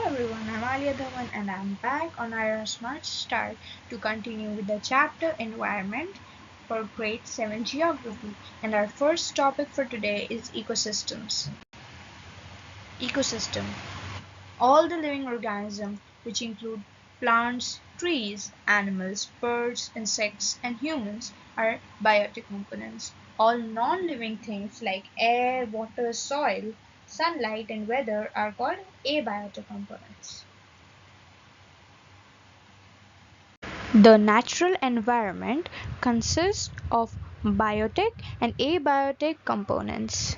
everyone, I'm Aaliyah Dhawan and I'm back on our Smart Start to continue with the chapter Environment for Grade 7 Geography. And our first topic for today is ecosystems. Ecosystem. All the living organisms, which include plants, trees, animals, birds, insects, and humans, are biotic components. All non-living things like air, water, soil, sunlight, and weather are called abiotic components. The natural environment consists of biotic and abiotic components.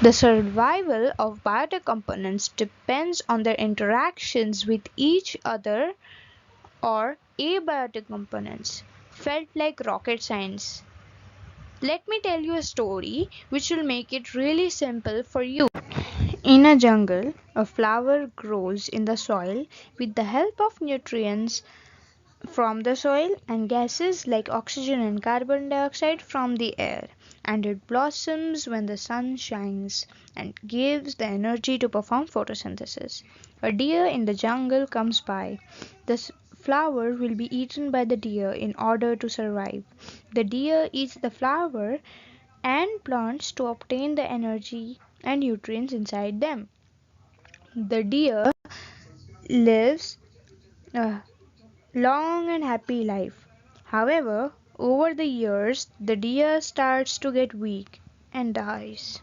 The survival of biotic components depends on their interactions with each other or abiotic components. Felt like rocket science. Let me tell you a story which will make it really simple for you. In a jungle, a flower grows in the soil with the help of nutrients from the soil and gases like oxygen and carbon dioxide from the air, and it blossoms when the sun shines and gives the energy to perform photosynthesis. A deer in the jungle comes by. The flower will be eaten by the deer in order to survive. The deer eats the flower and plants to obtain the energy and nutrients inside them. The deer lives a long and happy life. However, over the years, the deer starts to get weak and dies.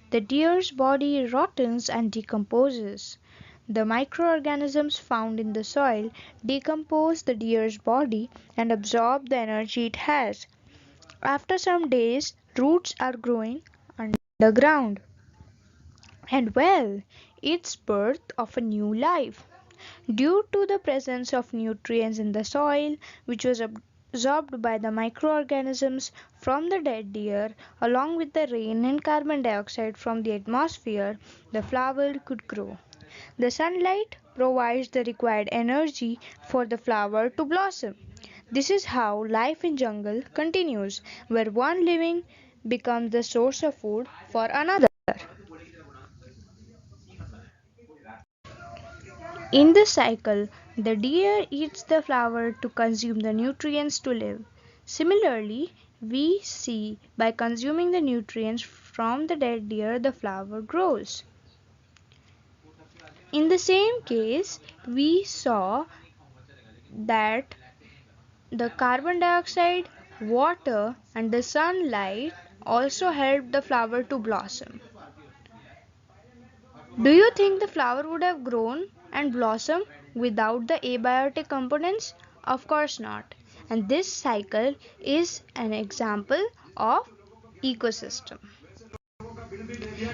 The deer's body rottens and decomposes. The microorganisms found in the soil decompose the deer's body and absorb the energy it has. After some days, roots are growing underground. And well, it's birth of a new life. Due to the presence of nutrients in the soil, which was absorbed by the microorganisms from the dead deer, along with the rain and carbon dioxide from the atmosphere, the flower could grow. The sunlight provides the required energy for the flower to blossom. This is how life in jungle continues, where one living becomes the source of food for another. In this cycle, the deer eats the flower to consume the nutrients to live. Similarly, we see by consuming the nutrients from the dead deer, the flower grows. In the same case, we saw that the carbon dioxide, water, and the sunlight also helped the flower to blossom. Do you think the flower would have grown and blossomed without the abiotic components? Of course not. And this cycle is an example of ecosystem.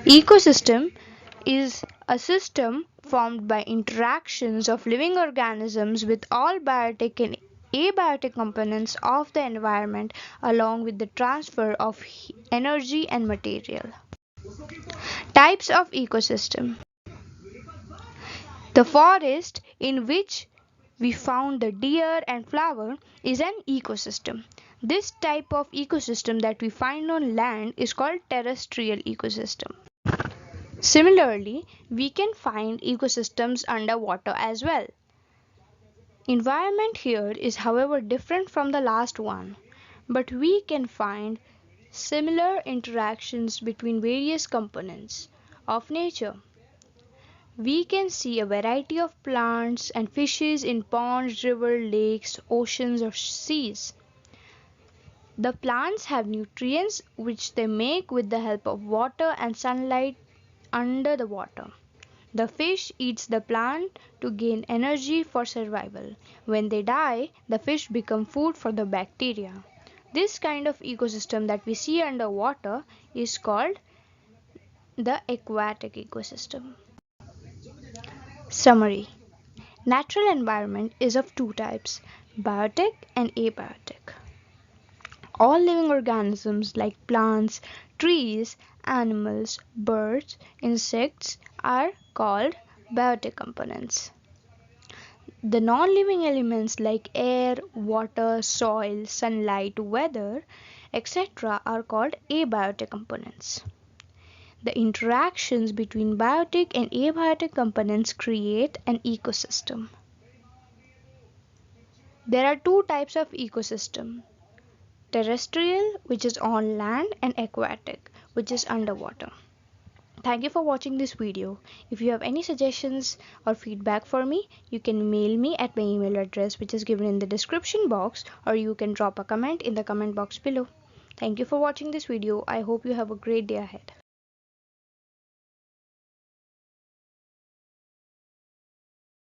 Ecosystem is a system formed by interactions of living organisms with all biotic and abiotic components of the environment along with the transfer of energy and material. Types of ecosystem. The forest in which we found the deer and flower is an ecosystem. This type of ecosystem that we find on land is called terrestrial ecosystem. Similarly, we can find ecosystems underwater as well. Environment here is however different from the last one, but we can find similar interactions between various components of nature. We can see a variety of plants and fishes in ponds, rivers, lakes, oceans, or seas. The plants have nutrients which they make with the help of water and sunlight under the water. The fish eats the plant to gain energy for survival. When they die, the fish become food for the bacteria. This kind of ecosystem that we see underwater is called the aquatic ecosystem. Summary. Natural environment is of two types, biotic and abiotic. All living organisms like plants, trees, animals, birds, insects are called biotic components. The non-living elements like air, water, soil, sunlight, weather, etc. are called abiotic components. The interactions between biotic and abiotic components create an ecosystem. There are two types of ecosystem: terrestrial, which is on land, and aquatic, which is underwater. Thank you for watching this video. If you have any suggestions or feedback for me, you can mail me at my email address, which is given in the description box, or you can drop a comment in the comment box below. Thank you for watching this video. I hope you have a great day ahead.